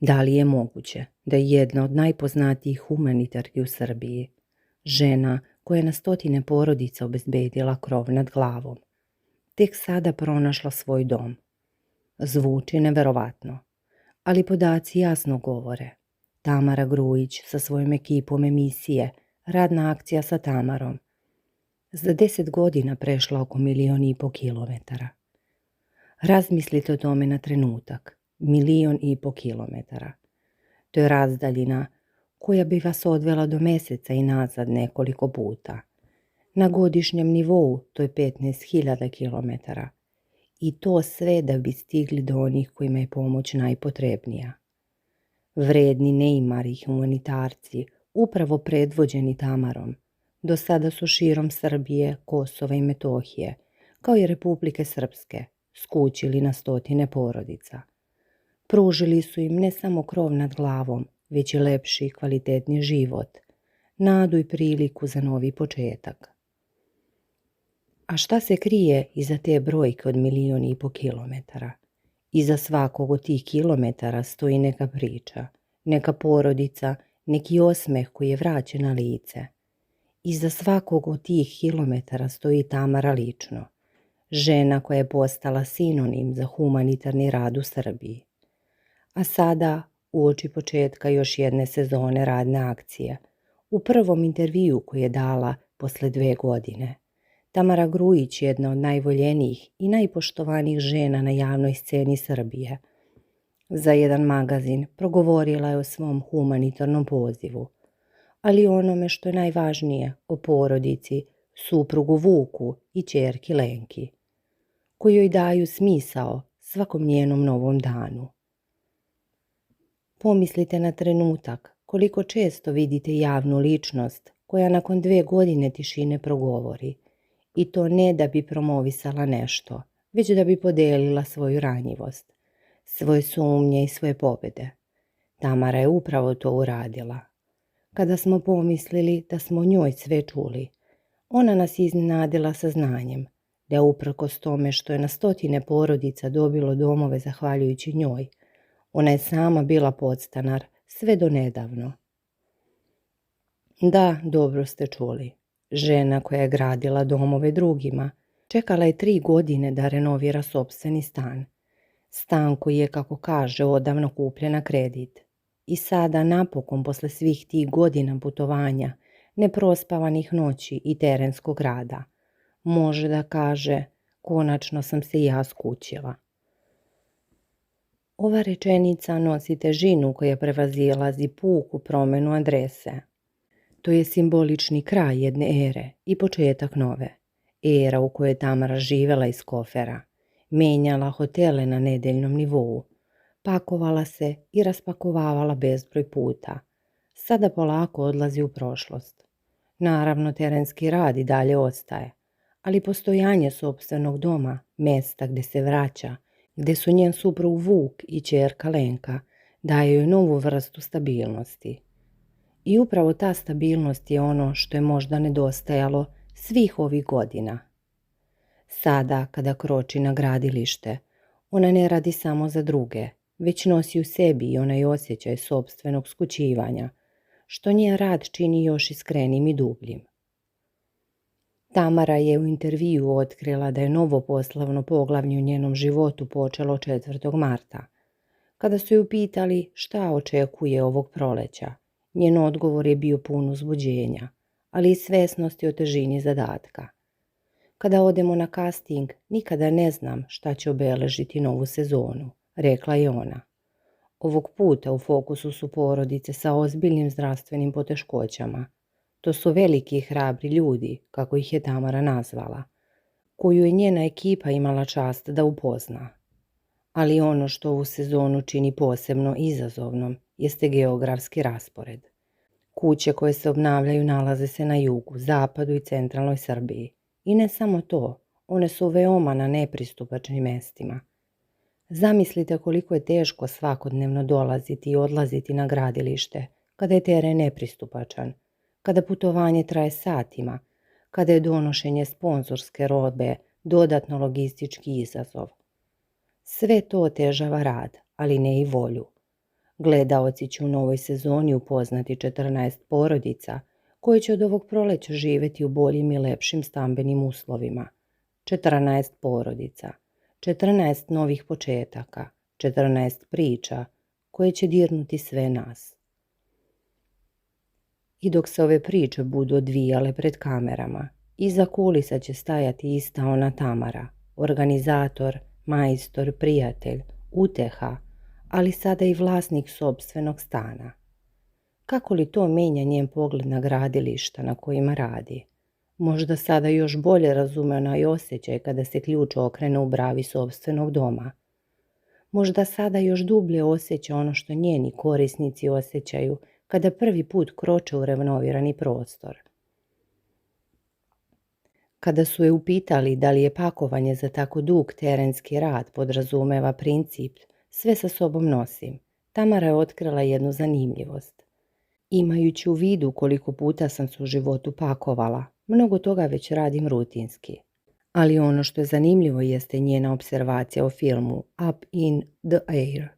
Da li je moguće da je jedna od najpoznatijih humanitarki u Srbiji, žena koja je na stotine porodica obezbedila krov nad glavom, tek sada pronašla svoj dom? Zvuči neverovatno, ali podaci jasno govore. Tamara Grujić sa svojom ekipom emisije Radna akcija sa Tamarom za 10 godina prešla oko 1,5 kilometara. Razmislite o tome na trenutak. 1,5 kilometara. To je razdaljina koja bi vas odvela do meseca i nazad nekoliko puta. Na godišnjem nivou to je 15.000 kilometara. I to sve da bi stigli do onih kojima je pomoć najpotrebnija. Vredni neimari humanitarci, upravo predvođeni Tamarom, do sada su širom Srbije, Kosova i Metohije, kao i Republike Srpske, skućili na stotine porodica. Pružili su im ne samo krov nad glavom, već i lepši i kvalitetni život, nadu i priliku za novi početak. A šta se krije iza te brojke od 1,5 kilometara? Iza svakog od tih kilometara stoji neka priča, neka porodica, neki osmeh koji je vraćen na lice. Iza svakog od tih kilometara stoji Tamara lično, žena koja je postala sinonim za humanitarni rad u Srbiji. A sada, uoči početka još jedne sezone Radne akcije, u prvom intervjuu koji je dala posle 2 godine, Tamara Grujić je jedna od najvoljenijih i najpoštovanijih žena na javnoj sceni Srbije. Za jedan magazin progovorila je o svom humanitarnom pozivu, ali onome što je najvažnije, o porodici, suprugu Vuku i ćerki Lenki, koji joj daju smisao svakom njenom novom danu. Pomislite na trenutak koliko često vidite javnu ličnost koja nakon 2 godine tišine progovori, i to ne da bi promovisala nešto, već da bi podelila svoju ranjivost, svoje sumnje i svoje pobjede. Tamara je upravo to uradila. Kada smo pomislili da smo o njoj sve čuli, ona nas iznenadila saznanjem da uprkos tome što je na stotine porodica dobilo domove zahvaljujući njoj, ona je sama bila podstanar sve do nedavno. Da, dobro ste čuli. Žena koja je gradila domove drugima, čekala je 3 godine da renovira sopstveni stan. Stan koji je, kako kaže, odavno kupljen na kredit. I sada, napokon, posle svih tih godina putovanja, neprospavanih noći i terenskog rada, može da kaže, konačno sam se ja skućila. Ova rečenica nosi težinu koja prevazilazi puku promenu adrese. To je simbolični kraj jedne ere i početak nove. Era u kojoj je Tamara živela iz kofera, menjala hotele na nedeljnom nivou, pakovala se i raspakovavala bezbroj puta. Sada polako odlazi u prošlost. Naravno, terenski rad i dalje ostaje, ali postojanje sopstvenog doma, mesta gde se vraća, gde su njen suprug Vuk i ćerka Lenka, daje joj novu vrstu stabilnosti. I upravo ta stabilnost je ono što je možda nedostajalo svih ovih godina. Sada, kada kroči na gradilište, ona ne radi samo za druge, već nosi u sebi i onaj osjećaj sopstvenog skućivanja, što njen rad čini još iskrenim i dubljim. Tamara je u intervjuu otkrila da je novo poslovno poglavlje u njenom životu počelo 4. marta. Kada su ju pitali šta očekuje ovog proleća, njen odgovor je bio pun uzbuđenja, ali i svesnosti o težini zadatka. Kada odemo na casting, nikada ne znam šta će obeležiti novu sezonu, rekla je ona. Ovog puta u fokusu su porodice sa ozbiljnim zdravstvenim poteškoćama. To su veliki i hrabri ljudi, kako ih je Tamara nazvala, koju je njena ekipa imala čast da upozna. Ali ono što ovu sezonu čini posebno izazovnom jeste geografski raspored. Kuće koje se obnavljaju nalaze se na jugu, zapadu i centralnoj Srbiji. I ne samo to, one su veoma na nepristupačnim mestima. Zamislite koliko je teško svakodnevno dolaziti i odlaziti na gradilište, kada je teren nepristupačan, kada putovanje traje satima, kada je donošenje sponzorske robe dodatno logistički izazov. Sve to otežava rad, ali ne i volju. Gledaoci će u novoj sezoni upoznati 14 porodica koje će od ovog proleća živjeti u boljim i lepšim stambenim uslovima. 14 porodica, 14 novih početaka, 14 priča koje će dirnuti sve nas. I dok se ove priče budu odvijale pred kamerama, iza kulisa će stajati ista ona Tamara, organizator, majstor, prijatelj, uteha, ali sada i vlasnik sopstvenog stana. Kako li to menja njen pogled na gradilišta na kojima radi? Možda sada još bolje razume onaj osjećaj kada se ključ okrene u bravi sopstvenog doma. Možda sada još dublje osjeća ono što njeni korisnici osjećaju kada prvi put kroče u renovirani prostor. Kada su je upitali da li je pakovanje za tako dug terenski rad podrazumeva princip sve sa sobom nosim, Tamara je otkrila jednu zanimljivost. Imajući u vidu koliko puta sam se u životu pakovala, mnogo toga već radim rutinski. Ali ono što je zanimljivo jeste njena observacija o filmu Up in the Air.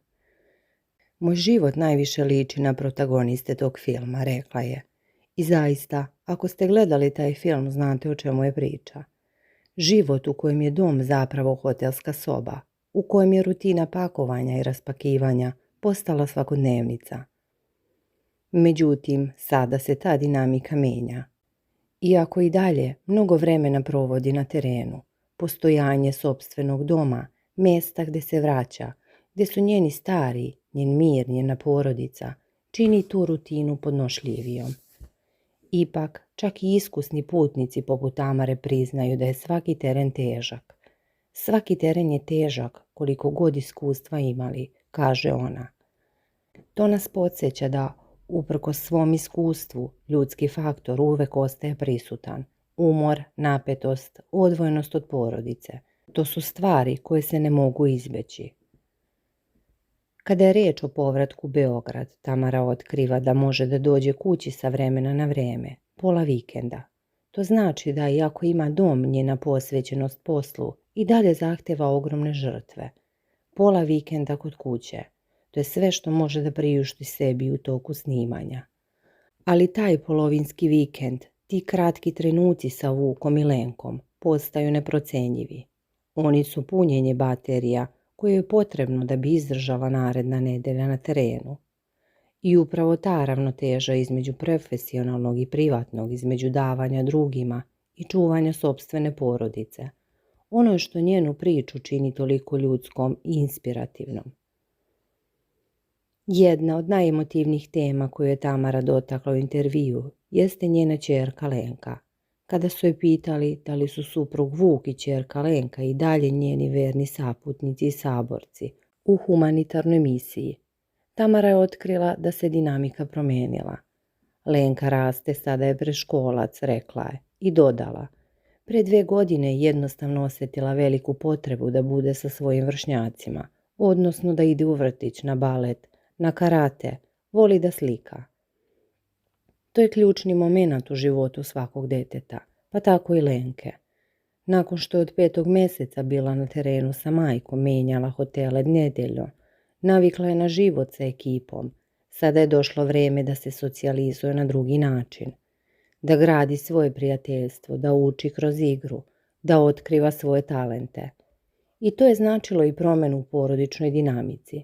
Moj život najviše liči na protagoniste tog filma, rekla je. I zaista, ako ste gledali taj film, znate o čemu je priča. Život u kojem je dom zapravo hotelska soba, u kojem je rutina pakovanja i raspakivanja postala svakodnevnica. Međutim, sada se ta dinamika menja. Iako i dalje mnogo vremena provodi na terenu, postojanje sopstvenog doma, mjesta gdje se vraća, gdje su njeni stari, njen mir, njena porodica, čini tu rutinu podnošljivijom. Ipak, čak i iskusni putnici poput Tamare priznaju da je svaki teren težak. Svaki teren je težak koliko god iskustva imali, kaže ona. To nas podsjeća da, uprkos svom iskustvu, ljudski faktor uvek ostaje prisutan. Umor, napetost, odvojenost od porodice. To su stvari koje se ne mogu izbjeći. Kada je riječ o povratku u Beograd, Tamara otkriva da može da dođe kući sa vremena na vrijeme, pola vikenda. To znači da iako ima dom, njena posvećenost poslu i dalje zahteva ogromne žrtve. Pola vikenda kod kuće. To je sve što može da priušti sebi u toku snimanja. Ali taj polovinski vikend, ti kratki trenuci sa Vukom i Lenkom, postaju neprocenjivi. Oni su punjenje baterija koje je potrebno da bi izdržala naredna nedelja na terenu. I upravo ta ravnoteža između profesionalnog i privatnog, između davanja drugima i čuvanja sopstvene porodice, ono je što njenu priču čini toliko ljudskom i inspirativnom. Jedna od najemotivnijih tema koju je Tamara dotakla u intervju jeste njena ćerka Lenka. Kada su je pitali da li su suprug Vuk i ćerka Lenka i dalje njeni verni saputnici i saborci u humanitarnoj misiji, Tamara je otkrila da se dinamika promijenila. Lenka raste, sada je predškolac, rekla je, i dodala. Pre 2 godine je jednostavno osjetila veliku potrebu da bude sa svojim vršnjacima, odnosno da ide u vrtić, na balet, na karate, voli da slika. To je ključni moment u životu svakog deteta, pa tako i Lenke. Nakon što je od 5. mjeseca bila na terenu sa majkom, menjala hotele nedeljno, navikla je na život sa ekipom. Sada je došlo vrijeme da se socijalizuje na drugi način, da gradi svoje prijateljstvo, da uči kroz igru, da otkriva svoje talente. I to je značilo i promjenu u porodičnoj dinamici.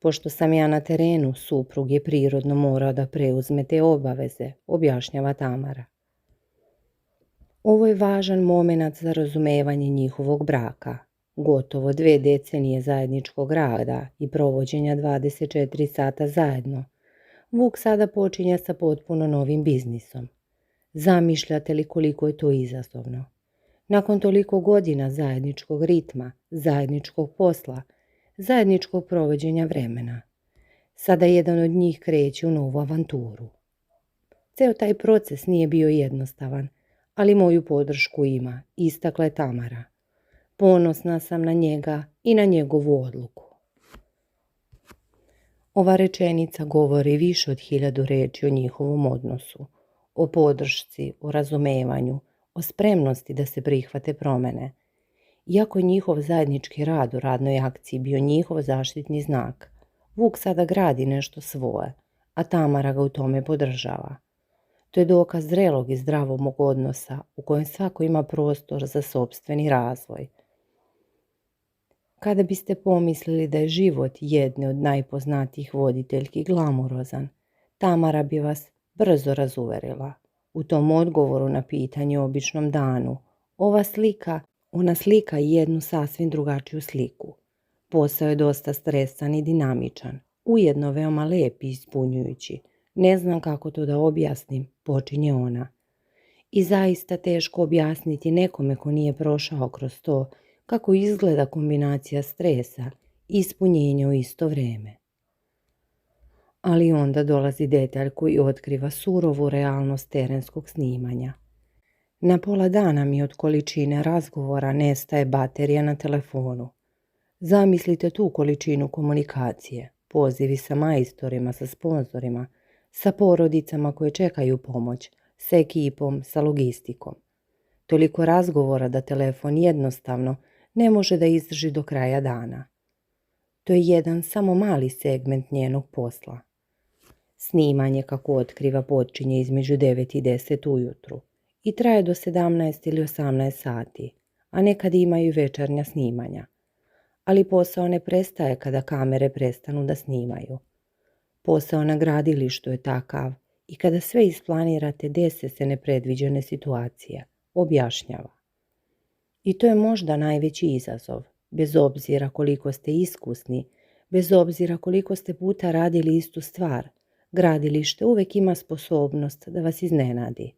Pošto sam ja na terenu, suprug je prirodno morao da preuzme te obaveze, objašnjava Tamara. Ovo je važan moment za razumevanje njihovog braka. Gotovo 2 decenije zajedničkog rada i provođenja 24 sata zajedno. Vuk sada počinje sa potpuno novim biznisom. Zamišljate li koliko je to izazovno? Nakon toliko godina zajedničkog ritma, zajedničkog posla, zajedničkog provođenja vremena. Sada jedan od njih kreće u novu avanturu. Ceo taj proces nije bio jednostavan, ali moju podršku ima, istakla je Tamara. Ponosna sam na njega i na njegovu odluku. Ova rečenica govori više od 1000 reči o njihovom odnosu, o podršci, o razumevanju, o spremnosti da se prihvate promjene. Iako je njihov zajednički rad u radnoj akciji bio njihov zaštitni znak, Vuk sada gradi nešto svoje, a Tamara ga u tome podržava. To je dokaz zrelog i zdravog odnosa u kojem svako ima prostor za sopstveni razvoj. Kada biste pomislili da je život jedne od najpoznatijih voditeljki glamurozan, Tamara bi vas brzo razuverila. U tom odgovoru na pitanje o običnom danu, ona slika jednu sasvim drugačiju sliku. Posao je dosta stresan i dinamičan, ujedno veoma lep i ispunjujući. Ne znam kako to da objasnim, počinje ona. I zaista teško objasniti nekome ko nije prošao kroz to kako izgleda kombinacija stresa i ispunjenja u isto vrijeme. Ali onda dolazi detalj koji otkriva surovu realnost terenskog snimanja. Na pola dana mi od količine razgovora nestaje baterija na telefonu. Zamislite tu količinu komunikacije, pozivi sa majstorima, sa sponzorima, sa porodicama koje čekaju pomoć, sa ekipom, sa logistikom. Toliko razgovora da telefon jednostavno ne može da izdrži do kraja dana. To je jedan samo mali segment njenog posla. Snimanje, kako otkriva, počinje između 9 i 10 ujutru i traje do 17 ili 18 sati, a nekad imaju i večernja snimanja. Ali posao ne prestaje kada kamere prestanu da snimaju. Posao na gradilištu je takav i kada sve isplanirate dese se nepredviđene situacije, objašnjava. I to je možda najveći izazov, bez obzira koliko ste iskusni, bez obzira koliko ste puta radili istu stvar, gradilište uvek ima sposobnost da vas iznenadi.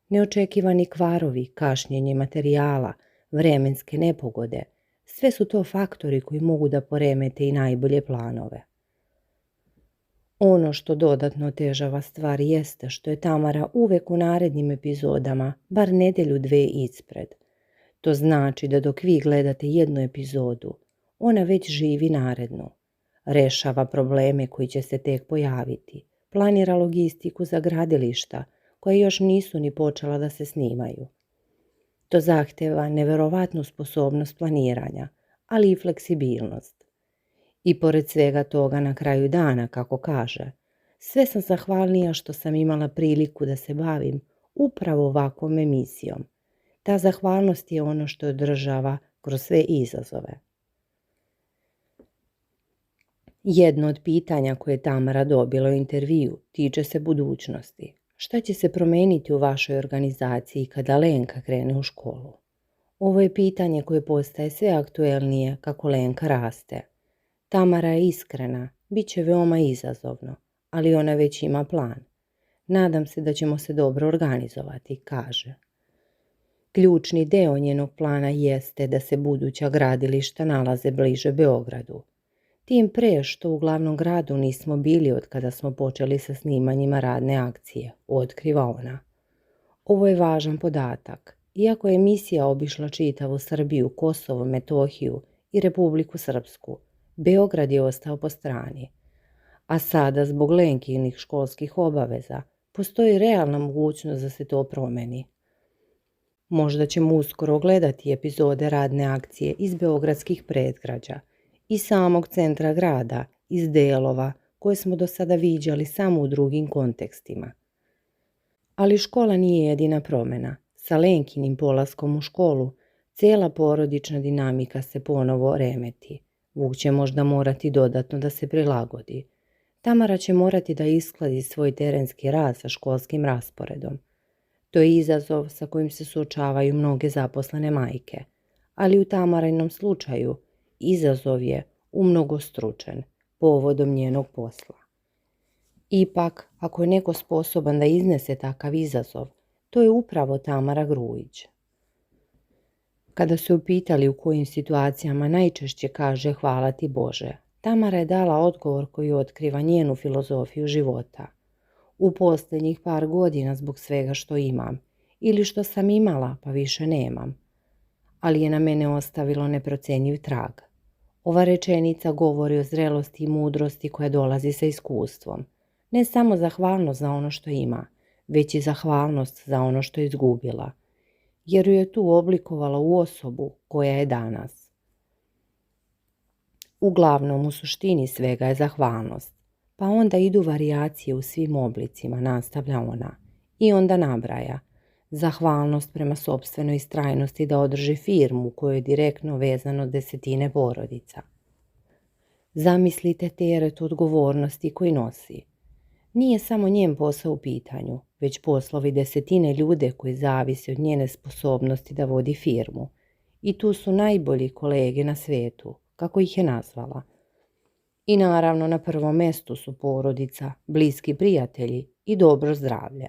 Neočekivani kvarovi, kašnjenje materijala, vremenske nepogode, sve su to faktori koji mogu da poremete i najbolje planove. Ono što dodatno otežava stvar jeste što je Tamara uvek u narednim epizodama bar nedelju dve ispred. To znači da dok vi gledate jednu epizodu, ona već živi narednu. Rešava probleme koji će se tek pojaviti, planira logistiku za gradilišta koje još nisu ni počela da se snimaju. To zahteva neverovatnu sposobnost planiranja, ali i fleksibilnost. I pored svega toga na kraju dana, kako kaže, sve sam zahvalnija što sam imala priliku da se bavim upravo ovakvom emisijom. Ta zahvalnost je ono što održava kroz sve izazove. Jedno od pitanja koje je Tamara dobila u intervju tiče se budućnosti. Šta će se promeniti u vašoj organizaciji kada Lenka krene u školu? Ovo je pitanje koje postaje sve aktuelnije kako Lenka raste. Tamara je iskrena, bit će veoma izazovno, ali ona već ima plan. Nadam se da ćemo se dobro organizovati, kaže. Ključni deo njenog plana jeste da se buduća gradilišta nalaze bliže Beogradu. Tim pre što u glavnom gradu nismo bili od kada smo počeli sa snimanjima radne akcije, otkriva ona. Ovo je važan podatak. Iako je emisija obišla čitavu Srbiju, Kosovo, Metohiju i Republiku Srpsku, Beograd je ostao po strani. A sada, zbog Lenkinih školskih obaveza, postoji realna mogućnost da se to promeni. Možda ćemo uskoro gledati epizode radne akcije iz beogradskih predgrađa, iz samog centra grada, iz delova koje smo do sada viđali samo u drugim kontekstima. Ali škola nije jedina promjena. Sa Lenkinim polaskom u školu, cijela porodična dinamika se ponovo remeti. Vuk će možda morati dodatno da se prilagodi. Tamara će morati da iskladi svoj terenski rad sa školskim rasporedom. To je izazov sa kojim se suočavaju mnoge zaposlene majke, ali u Tamarinom slučaju izazov je umnogostručen povodom njenog posla. Ipak, ako je neko sposoban da iznese takav izazov, to je upravo Tamara Grujić. Kada su upitali u kojim situacijama najčešće kaže hvala ti Bože, Tamara je dala odgovor koji otkriva njenu filozofiju života. U posljednjih par godina zbog svega što imam, ili što sam imala pa više nemam, ali je na mene ostavilo neprocenjiv trag. Ova rečenica govori o zrelosti i mudrosti koja dolazi sa iskustvom. Ne samo zahvalnost za ono što ima, već i zahvalnost za ono što je izgubila, jer ju je tu oblikovala u osobu koja je danas. Uglavnom, u suštini svega je zahvalnost. Pa onda idu varijacije u svim oblicima, nastavlja ona. I onda nabraja. Zahvalnost prema sopstvenoj istrajnosti da održi firmu u kojoj je direktno vezano desetine porodica. Zamislite teret odgovornosti koji nosi. Nije samo njen posao u pitanju, već poslovi desetine ljude koji zavisi od njene sposobnosti da vodi firmu. I tu su najbolji kolege na svetu, kako ih je nazvala. I naravno na prvom mjestu su porodica, bliski prijatelji i dobro zdravlje.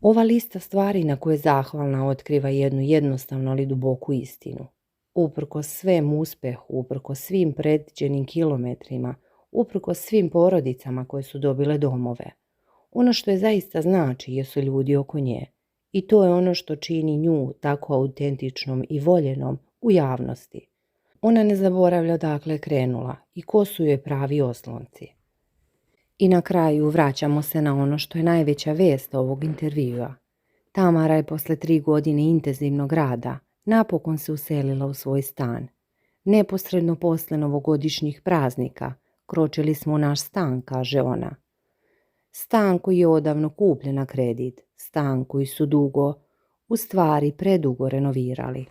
Ova lista stvari na koje je zahvalna otkriva jednu jednostavnu ali duboku istinu. Uprkos svem uspehu, uprkos svim predviđenim kilometrima, uprkos svim porodicama koje su dobile domove, ono što je zaista znači jesu ljudi oko nje. I to je ono što čini nju tako autentičnom i voljenom u javnosti. Ona ne zaboravlja odakle je krenula i ko su joj pravi oslonci. I na kraju vraćamo se na ono što je najveća vest ovog intervjua. Tamara je posle 3 godine intenzivnog rada napokon se uselila u svoj stan. Neposredno posle novogodišnjih praznika kročili smo u naš stan, kaže ona. Stan koji je odavno kupljen na kredit, stan koji su dugo, u stvari predugo renovirali.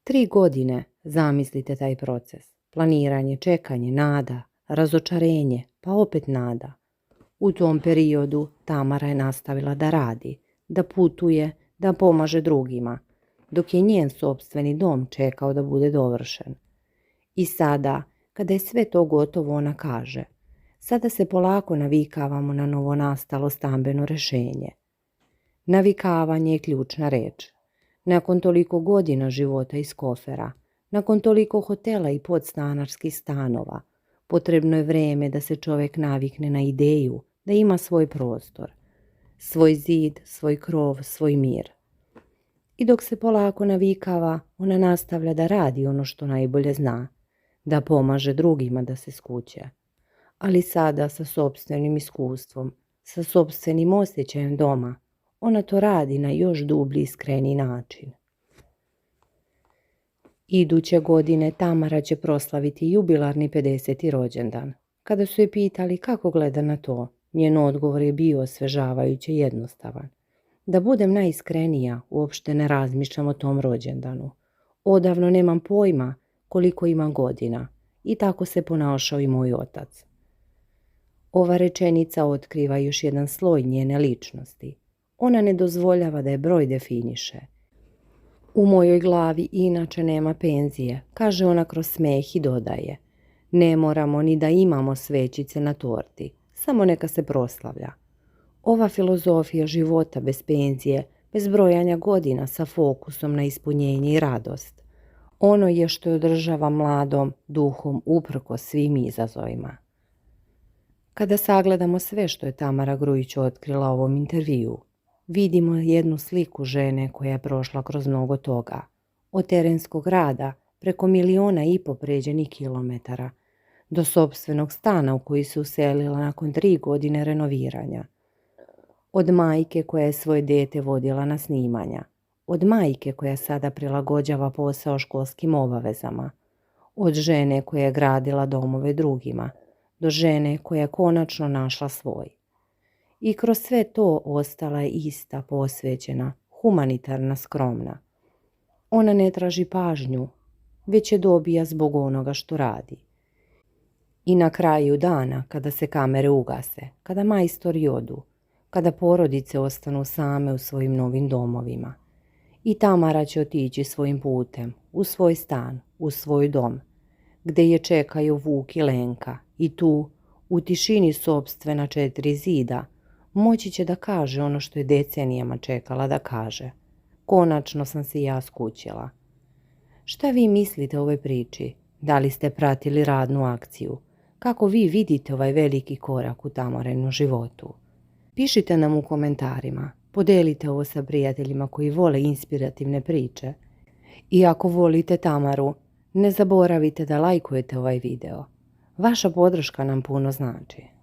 3 godine, zamislite taj proces. Planiranje, čekanje, nada, razočarenje, pa opet nada. U tom periodu Tamara je nastavila da radi, da putuje, da pomaže drugima, dok je njen sopstveni dom čekao da bude dovršen. I sada, kada je sve to gotovo, ona kaže, sada se polako navikavamo na novonastalo stambeno rešenje. Navikavanje je ključna reč. Nakon toliko godina života iz kofera, nakon toliko hotela i podstanarskih stanova, potrebno je vreme da se čovjek navikne na ideju da ima svoj prostor, svoj zid, svoj krov, svoj mir. I dok se polako navikava, ona nastavlja da radi ono što najbolje zna, da pomaže drugima da se skuće. Ali sada sa sopstvenim iskustvom, sa sopstvenim osjećajem doma, ona to radi na još dublji iskreni način. Iduće godine Tamara će proslaviti jubilarni 50. rođendan. Kada su je pitali kako gleda na to, njen odgovor je bio osvežavajuće jednostavan. Da budem najiskrenija, uopšte ne razmišljam o tom rođendanu. Odavno nemam pojma koliko imam godina i tako se ponašao i moj otac. Ova rečenica otkriva još jedan sloj njene ličnosti. Ona ne dozvoljava da je broj definiše. U mojoj glavi inače nema penzije, kaže ona kroz smeh i dodaje. Ne moramo ni da imamo svećice na torti, samo neka se proslavlja. Ova filozofija života bez penzije, bez brojanja godina sa fokusom na ispunjenje i radost. Ono je što je održava mladom duhom uprkos svim izazovima. Kada sagledamo sve što je Tamara Grujić otkrila u ovom intervjuu, vidimo jednu sliku žene koja je prošla kroz mnogo toga. Od terenskog rada preko 1,5 miliona pređenih kilometara, do sopstvenog stana u koji se uselila nakon 3 godine renoviranja. Od majke koja je svoje dete vodila na snimanja. Od majke koja sada prilagođava posao školskim obavezama. Od žene koja je gradila domove drugima, do žene koja je konačno našla svoj. I kroz sve to ostala je ista, posvećena, humanitarna, skromna. Ona ne traži pažnju, već je dobija zbog onoga što radi. I na kraju dana, kada se kamere ugase, kada majstori odu, kada porodice ostanu same u svojim novim domovima, i Tamara će otići svojim putem, u svoj stan, u svoj dom, gde je čekaju Vuk i Lenka, i tu, u tišini sopstvena 4 zida, moći će da kaže ono što je decenijama čekala da kaže. Konačno sam se ja skućila. Šta vi mislite o ovoj priči? Da li ste pratili radnu akciju? Kako vi vidite ovaj veliki korak u Tamarenom životu? Pišite nam u komentarima, podelite ovo sa prijateljima koji vole inspirativne priče. I ako volite Tamaru, ne zaboravite da lajkujete ovaj video. Vaša podrška nam puno znači.